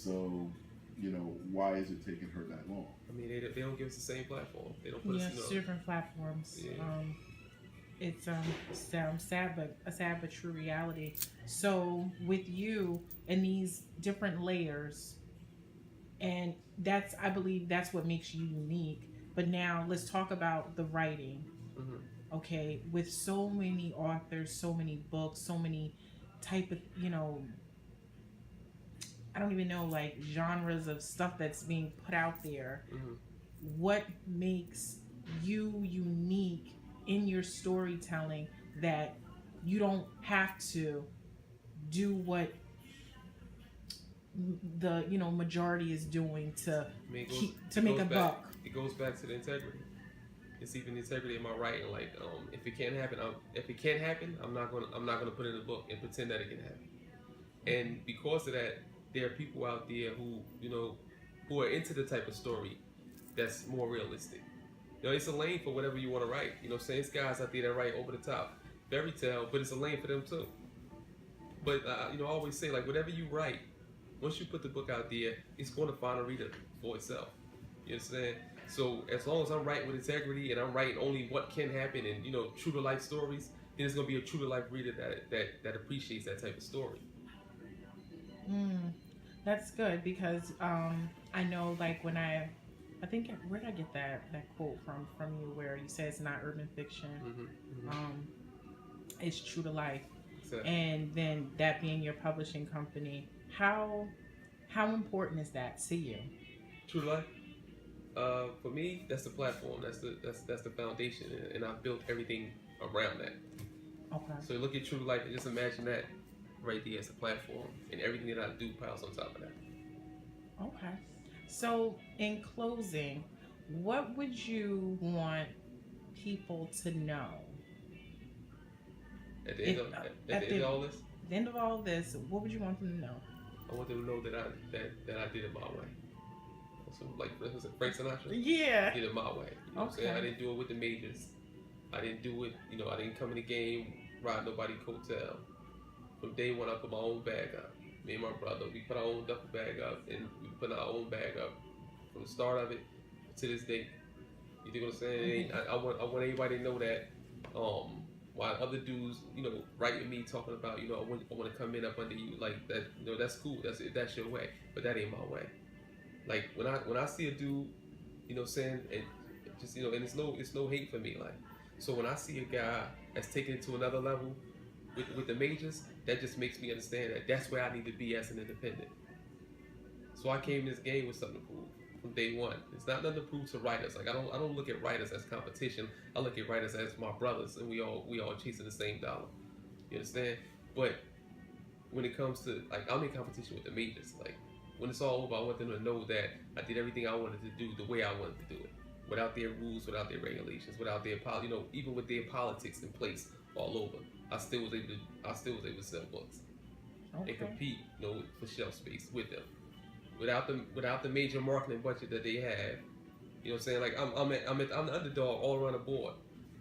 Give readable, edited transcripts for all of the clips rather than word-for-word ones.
So, why is it taking her that long? I mean, they don't give us the same platform. They don't put us, Yeah, it's different platforms. Yeah. It's sounds sad, but a sad but true reality. So with you and these different layers, and that's, I believe that's what makes you unique. But now let's talk about the writing. Mm-hmm. Okay, with so many authors, so many books, so many type of, I don't even know, like genres of stuff that's being put out there. Mm-hmm. What makes you unique in your storytelling, that you don't have to do what the majority is doing to I mean, keep to it make goes a back. buck? It goes back to the integrity. It's even the integrity of my writing. Like, if it can't happen, if it can't happen, I'm not gonna put it in a book and pretend that it can happen. And because of that, there are people out there who are into the type of story that's more realistic. It's a lane for whatever you want to write. Saying it's guys out there that write over the top fairy tale, but it's a lane for them too. But I always say, like, whatever you write, once you put the book out there, it's going to find a reader for itself. You understand? So as long as I'm writing with integrity and I'm writing only what can happen and true to life stories, then it's going to be a true to life reader that appreciates that type of story. Mm, that's good because I know, like, I think, where did I get that quote from you, where you say it's not urban fiction, Mm-hmm, mm-hmm. um, it's true to life, Exactly. and then that being your publishing company, how important is that to you? True to life. For me, that's the platform. That's the foundation, and I've built everything around that. Okay. So look at True to Life and just imagine that right there as a platform, and everything that I do piles on top of that. Okay. So, in closing, what would you want people to know? At the If end of at, at at the end the, of all this, the end of all this, what would you want them to know? I want them to know that I did it my way. So, like, for instance, Frank Sinatra Yeah. did it my way. You know what I'm saying? Okay. I didn't do it with the majors. I didn't do it. I didn't come in the game ride nobody coattail. From day one, I put my own bag up. Me and my brother, we put our own duffel bag up, and we put our own bag up from the start of it to this day. You think what I'm saying? I want everybody to know that. While other dudes, writing me talking about, I want to come in up under you, like that. That's cool. That's your way, but that ain't my way. Like, when I see a dude, saying, and just, and it's no hate for me. Like, so when I see a guy that's taking it to another level with the majors, that just makes me understand that that's where I need to be as an independent. So I came in this game with something to prove from day one. It's not nothing to prove to writers. Like, I don't look at writers as competition. I look at writers as my brothers, and we all chasing the same dollar. You understand? But when it comes to, like, I'm in competition with the majors. Like, when it's all over, I want them to know that I did everything I wanted to do the way I wanted to do it, without their rules, without their regulations, without their even with their politics in place all over. I still was able to sell books and Okay. compete, for shelf space with them, without the major marketing budget that they have. You know what I'm saying? Like, I'm the underdog all around the board,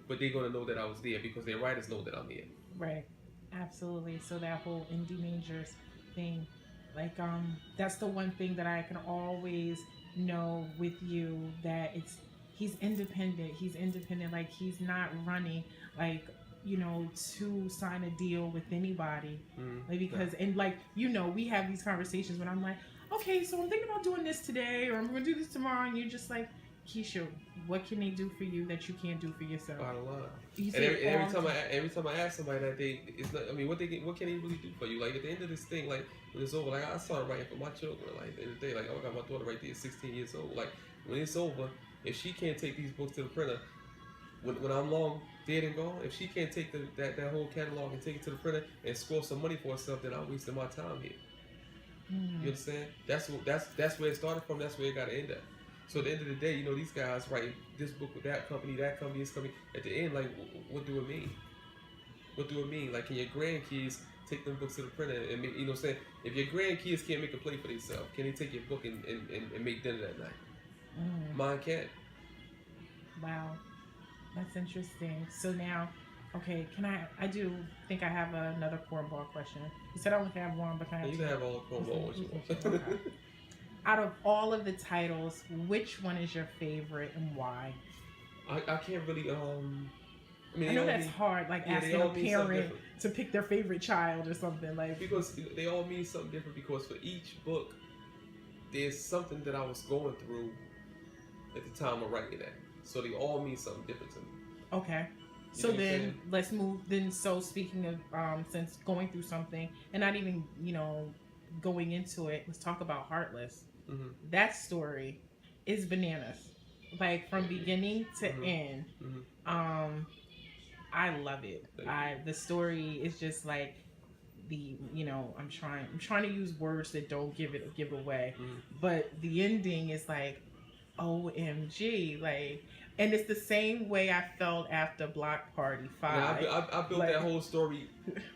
but they're gonna know that I was there because their writers know that I'm here. Right. Absolutely. So that whole indie majors thing, like, that's the one thing that I can always know with you, that it's he's independent. He's independent. Like, he's not running, like, to sign a deal with anybody. Like, No. because, and, like, we have these conversations when I'm like, okay, so I'm thinking about doing this today, or I'm gonna do this tomorrow, and you're just like, Keisha, what can they do for you that you can't do for yourself? Bottom line. You And say every, it all every the time I ask somebody that, it's not. I mean, what can they really do for you? Like, at the end of this thing, like, when it's over, like, I started writing for my children. Like, at the end of the day, like, I got my daughter right there, 16 years old. Like, when it's over, if she can't take these books to the printer, when I'm long dead and gone, if she can't take that whole catalog and take it to the printer and score some money for herself, then I'm wasting my time here. You Mm, understand? That's where it started from. That's where it got to end at. So at the end of the day, these guys write this book with that company, this company. At the end, like, what do it mean? What do it mean? Like, can your grandkids take them books to the printer and make, what I'm saying? If your grandkids can't make a play for themselves, can they take your book and make dinner that night? mm. Mine can't. Wow, that's interesting. So now, okay, I do think I have another cornball question. You said I only have one, but can I have You two? can have all the cornball ones you Okay. want. out of all of the titles, which one is your favorite and why? I can't really I mean I they know all that's mean hard, like yeah, they asking a all mean something parent different. to pick their favorite child or something. Like, Because they all mean something different because for each book there's something that I was going through at the time of writing that. So they all mean something different to me. okay. You So know what I'm then saying? let's move. Then, so speaking of, since going through something and not even, going into it, let's talk about Heartless. Mm-hmm. That story is bananas, like from beginning to Mm-hmm. end. Mm-hmm. Um, I love it. Thank you. The story is just like I'm trying to use words that don't give away, Mm-hmm. but the ending is like OMG, like, and it's the same way I felt after Block Party Yeah, 5. I built Like, that whole story.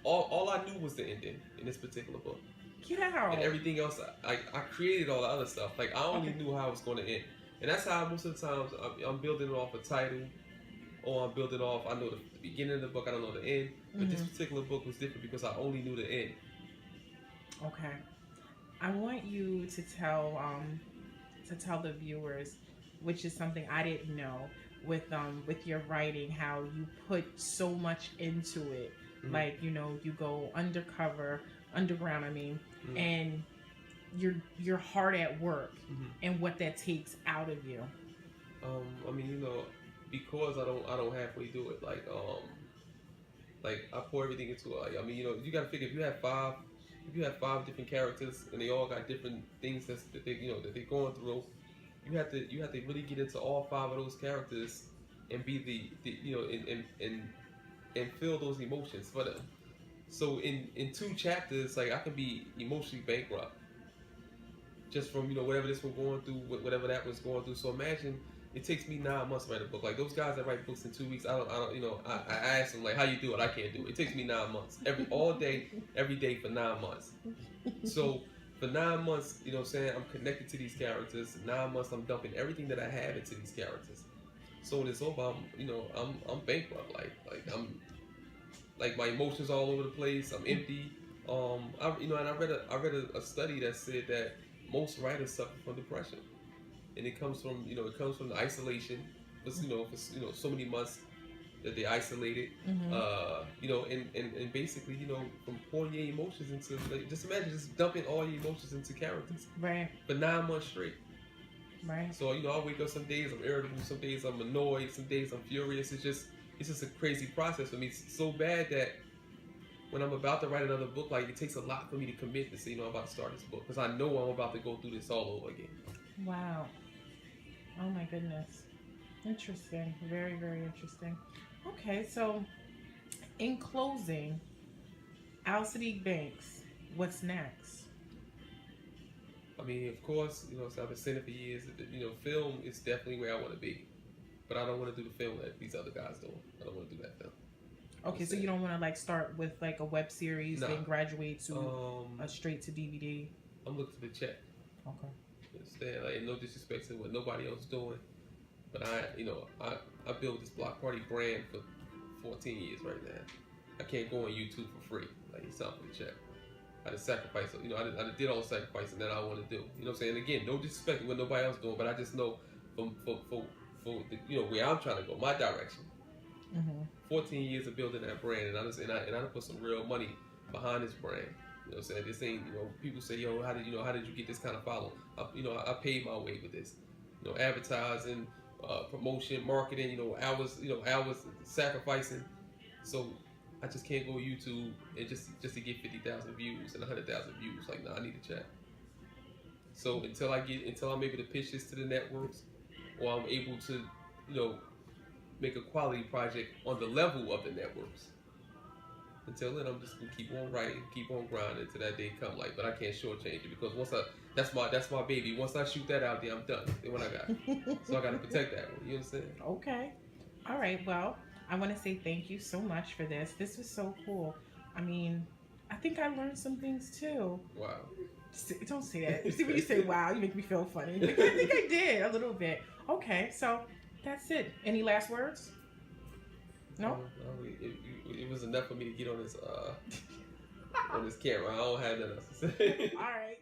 All I knew was the ending in this particular book, get out. and everything else I created all the other stuff. Like I only Okay. knew how it was going to end, and that's how most of the times I'm building off a title, or I'm building off. I know the beginning of the book, I don't know the end. But this particular book was different because I only knew the end. Okay. I want you to tell the viewers, which is something I didn't know, with your writing, how you put so much into it. Mhm. Like, you go underground, I mean, Mhm. and you're hard at work, Mhm. and what that takes out of you. I mean, because I don't halfway do it. Like I pour everything into it. I mean, you got to figure if you have five different characters and they all got different things that they're going through. You have to really get into all five of those characters and be and feel those emotions for them. So in two chapters, like I can be emotionally bankrupt just from whatever this was going through, whatever that was going through. So imagine it takes me 9 months to write a book. Like those guys that write books in 2 weeks, I don't, I ask them like, how you do it? I can't do it. It takes me 9 months, all day, every day for 9 months. So for 9 months, what I'm saying, I'm connected to these characters. 9 months, I'm dumping everything that I have into these characters. So when it's over, I'm bankrupt. Like my emotions all over the place. I'm empty. And I read a study that said that most writers suffer from depression, and it comes from the isolation. For so many months that they isolated. And basically from pouring your emotions into, like, just imagine just dumping all your emotions into characters Right. for 9 months straight. Right. So I wake up, some days I'm irritable, some days I'm annoyed, some days I'm furious. It's just a crazy process for me. It's so bad that when I'm about to write another book, like it takes a lot for me to commit to say, I'm about to start this book because I know I'm about to go through this all over again. Wow. Oh my goodness. Interesting. Very, very interesting. Okay, so in closing, Al-Saadiq Banks, what's next? I mean, of course, so I've been saying it for years. Film is definitely where I want to be, but I don't want to do the film that these other guys do. I don't want to do that film. Okay, so you don't want to start with like a web series, Nah. then graduate to a straight to DVD. I'm looking for the check. Okay. You understand? Like, no disrespect to what nobody else doing, but I built this Block Party brand for 14 years right now. I can't go on YouTube for free. Like, it's something for the check. I just sacrificed. I did all the sacrificing that I want to do. You know what I'm saying? Again, no disrespect to what nobody else doing, but I just know for the, where I'm trying to go, my direction. 14 years of building that brand, and I put some real money behind this brand. You know what I'm saying? This ain't, people say, yo, how did you get this kind of following? I paid my way with this. Advertising, promotion, marketing, hours sacrificing. So I just can't go YouTube and just to get 50,000 views and 100,000 views. Like, nah, I need a check. So until I'm able to pitch this to the networks, or I'm able to, make a quality project on the level of the networks. Until then, I'm just gonna keep on writing, keep on grinding until that day come. But I can't shortchange it because that's my baby. Once I shoot that out there, I'm done. Then what I got, so I gotta protect that one. You understand? Okay. All right. Well, I want to say thank you so much for this. This was so cool. I mean, I think I learned some things too. Wow. Don't say that. See, when you say wow, you make me feel funny. I think I did a little bit. Okay, so that's it. Any last words? No? It was enough for me to get on this camera. I don't have nothing else to say. All right.